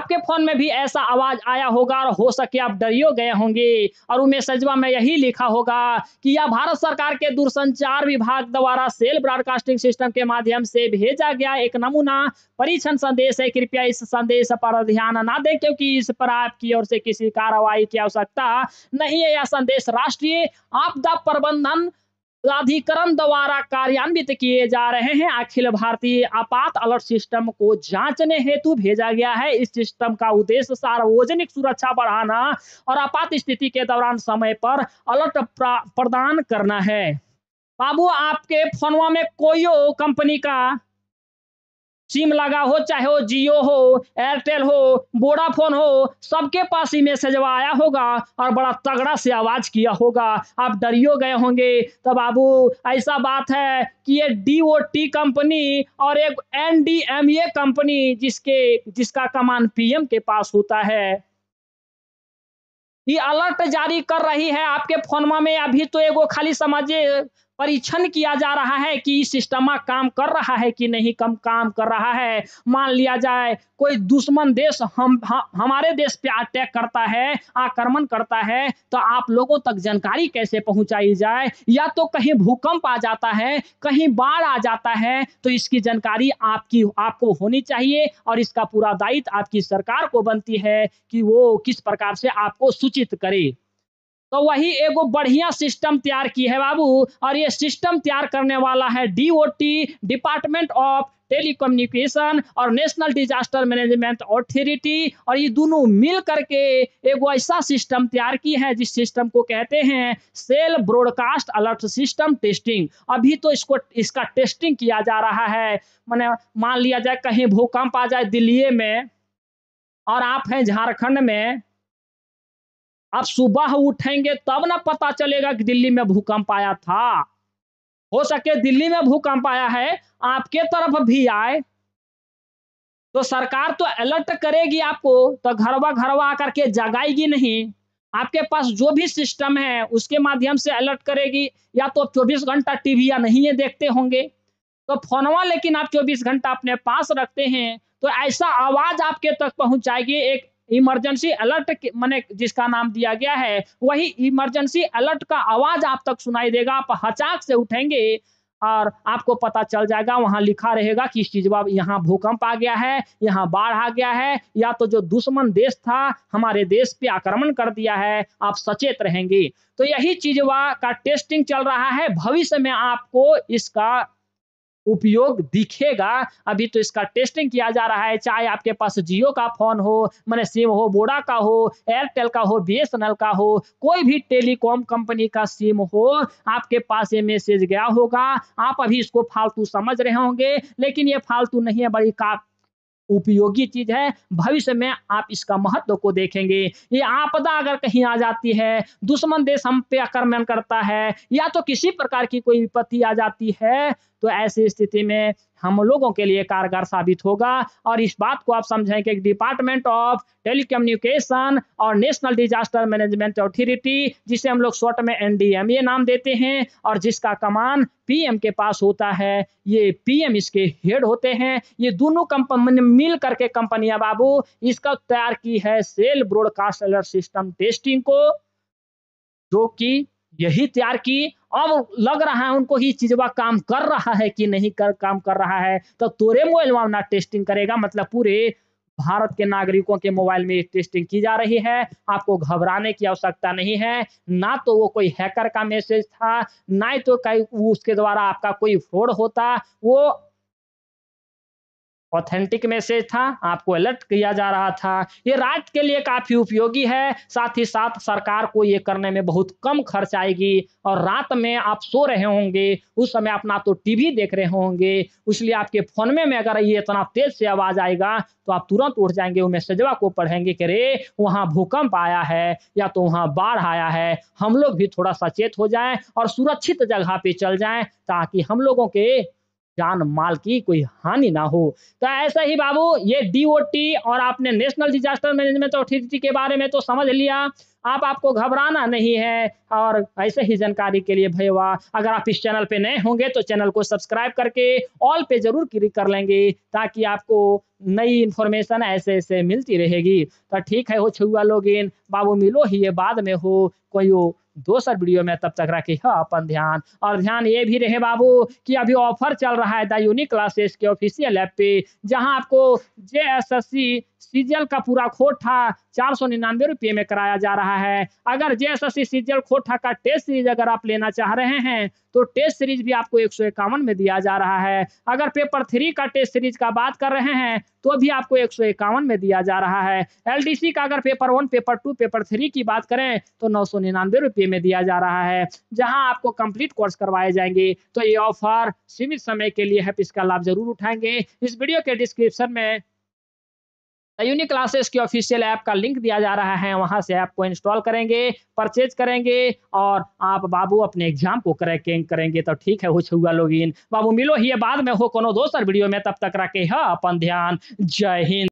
आपके फ़ोन में भी ऐसा आवाज़ आया होगा और हो सके आप डरियो गए होंगे और वो मैसेजवा में यही लिखा होगा कि यह भारत सरकार के दूरसंचार विभाग द्वारा सेल ब्रॉडकास्टिंग सिस्टम के माध्यम से भेजा गया एक नमूना परीक्षण संदेश है। कृपया इस संदेश पर ध्यान ना दें क्योंकि इस पर आपकी ओर से किसी कार्रवाई की आवश्यकता नहीं है। यह संदेश राष्ट्रीय आपदा प्रबंधन प्राधिकरण द्वारा कार्यान्वित किए जा रहे हैं। अखिल भारतीय आपात अलर्ट सिस्टम को जांचने हेतु भेजा गया है। इस सिस्टम का उद्देश्य सार्वजनिक सुरक्षा बढ़ाना और आपात स्थिति के दौरान समय पर अलर्ट प्रदान करना है। बाबू आपके फोनवा में कोई कंपनी का सिम लगा हो, चाहे वो जियो हो, एयरटेल हो, वोडाफोन हो, सबके पास ही मैसेज आया होगा और बड़ा तगड़ा से आवाज किया होगा। आप डरियो गए होंगे। तो बाबू ऐसा बात है कि ये डीओटी कंपनी और एक एनडीएमए कंपनी जिसका कमान पीएम के पास होता है, ये अलर्ट जारी कर रही है आपके फोनमा में। अभी तो एगो खाली समझिए परीक्षण किया जा रहा है कि इस सिस्टम काम कर रहा है कि नहीं कम काम कर रहा है। मान लिया जाए कोई दुश्मन देश हमारे देश पे अटैक करता है, आक्रमण करता है, तो आप लोगों तक जानकारी कैसे पहुंचाई जाए? या तो कहीं भूकंप आ जाता है, कहीं बाढ़ आ जाता है, तो इसकी जानकारी आपको होनी चाहिए और इसका पूरा दायित्व आपकी सरकार को बनती है कि वो किस प्रकार से आपको सूचित करे। तो वही एगो बढ़िया सिस्टम तैयार की है बाबू, और ये सिस्टम तैयार करने वाला है डीओटी, डिपार्टमेंट ऑफ टेलीकम्युनिकेशन और नेशनल डिजास्टर मैनेजमेंट अथॉरिटी, और ये दोनों मिल करके एगो ऐसा सिस्टम तैयार की है जिस सिस्टम को कहते हैं cell broadcast alert system testing. अभी तो इसका टेस्टिंग किया जा रहा है। माने मान लिया जाए कहीं भूकंप आ जाए दिल्ली में और आप हैं झारखंड में, आप सुबह उठेंगे तब ना पता चलेगा कि दिल्ली में भूकंप आया था। हो सके दिल्ली में भूकंप आया है, आपके तरफ भी आए, तो सरकार तो अलर्ट करेगी आपको, तो घरवा आकर के जगाएगी नहीं। आपके पास जो भी सिस्टम है उसके माध्यम से अलर्ट करेगी। या तो 24 घंटा टीवी या नहीं है देखते होंगे, तो फोनवा लेकिन आप 24 घंटा अपने पास रखते हैं, तो ऐसा आवाज आपके तक पहुंचाएगी। एक इमरजेंसी अलर्ट माने जिसका नाम दिया गया है, वही इमरजेंसी अलर्ट का आवाज आप तक सुनाई देगा। आप हचाक से उठेंगे और आपको पता चल जाएगा, वहां लिखा रहेगा कि इस चीज यहाँ भूकंप आ गया है, यहाँ बाढ़ आ गया है, या तो जो दुश्मन देश था हमारे देश पे आक्रमण कर दिया है। आप सचेत रहेंगे। तो यही चीजवा का टेस्टिंग चल रहा है। भविष्य में आपको इसका उपयोग दिखेगा। अभी तो इसका टेस्टिंग किया जा रहा है। चाहे आपके पास जियो का फोन हो, माने सिम हो, वोडा का हो, एयरटेल का हो, बीएसएनएल का हो, कोई भी टेलीकॉम कंपनी का सिम हो, आपके पास ये मैसेज गया होगा। आप अभी इसको फालतू समझ रहे होंगे, लेकिन ये फालतू नहीं है, बड़ी उपयोगी चीज है। भविष्य में आप इसका महत्व को देखेंगे। ये आपदा अगर कहीं आ जाती है, दुश्मन देश हम पे आक्रमण करता है, या तो किसी प्रकार की कोई विपत्ति आ जाती है, तो ऐसी स्थिति में हम लोगों के लिए कारगर साबित होगा। और इस बात को आप समझें कि डिपार्टमेंट ऑफ टेलीकम्युनिकेशन और नेशनल डिजास्टर मैनेजमेंट अथॉरिटी, जिसे हम लोग शॉर्ट में एनडीएमए नाम देते हैं, और जिसका कमान पीएम के पास होता है, ये पीएम इसके हेड होते हैं। ये दोनों कंपनी मिल करके कंपनियां बाबू इसका तैयार की है cell broadcast alert system testing को, जो कि यही तैयार की। अब लग रहा है उनको ही चीजवा काम कर रहा है कि नहीं काम कर रहा है, तो तोरे मोबाइल में ना टेस्टिंग करेगा। मतलब पूरे भारत के नागरिकों के मोबाइल में टेस्टिंग की जा रही है। आपको घबराने की आवश्यकता नहीं है। ना तो वो कोई हैकर का मैसेज था, ना तो उसके द्वारा आपका कोई फ्रॉड होता, वो ऑथेंटिक मैसेज था, आपको अलर्ट किया जा रहा था। ये रात के लिए काफ़ी उपयोगी है। साथ ही साथ सरकार को ये करने में बहुत कम खर्च आएगी। और रात में आप सो रहे होंगे, उस समय आप ना तो टीवी देख रहे होंगे, इसलिए आपके फ़ोन में अगर ये इतना तेज़ से आवाज़ आएगा तो आप तुरंत उठ जाएंगे, वो मैसेजवा को पढ़ेंगे कि अरे वहाँ भूकंप आया है या तो वहाँ बाढ़ आया है। हम लोग भी थोड़ा सचेत हो जाएं और सुरक्षित जगह पे चल जाएं, ताकि हम लोगों के जान माल की कोई हानि ना हो। तो ऐसा ही बाबू ये डीओटी और आपने नेशनल डिजास्टर मैनेजमेंट अथॉरिटी के बारे में तो समझ लिया। अब आपको घबराना नहीं है और ऐसे ही जानकारी के लिए भैया अगर आप इस चैनल पे नए होंगे तो चैनल को सब्सक्राइब करके ऑल पे ज़रूर क्लिक कर लेंगे ताकि आपको नई इन्फॉर्मेशन ऐसे-ऐसे मिलती रहेगी। तो ठीक है हो छुआ लोगिन, बाबू मिलो ही ये बाद में हो कोई हो दोसर वीडियो में, तब तक रखिए अपन ध्यान। और ध्यान ये भी रहे बाबू कि अभी ऑफर चल रहा है द यूनिक क्लासेस के ऑफिशियल ऐप पे, जहां आपको जेएसएससी सीजीएल का पूरा खोटा 499 रुपये में कराया जा रहा है। अगर जेएसएससी सीजीएल खोटा का टेस्ट सीरीज अगर आप लेना चाह रहे हैं तो टेस्ट सीरीज भी आपको 151 में दिया जा रहा है। अगर पेपर 3 का टेस्ट सीरीज का बात कर रहे हैं तो भी आपको 151 में दिया जा रहा है। एलडीसी का अगर पेपर 1, पेपर 2, पेपर 3 की बात करें तो 999 रुपये में दिया जा रहा है, जहां आपको कंप्लीट कोर्स करवाए जाएंगे। तो ये ऑफर सीमित समय के लिए है, इसका लाभ जरूर उठाएंगे। इस वीडियो के डिस्क्रिप्शन में यूनिक क्लासेस की ऑफिशियल ऐप का लिंक दिया जा रहा है, वहां से ऐप को इंस्टॉल करेंगे, परचेज करेंगे और आप बाबू अपने एग्जाम को क्रैकिंग करेंगे। तो ठीक है हो छुआ लोगिन, बाबू मिलो ही बाद में हो कोनो दोसर वीडियो में, तब तक रखे है अपन ध्यान। जय हिंद।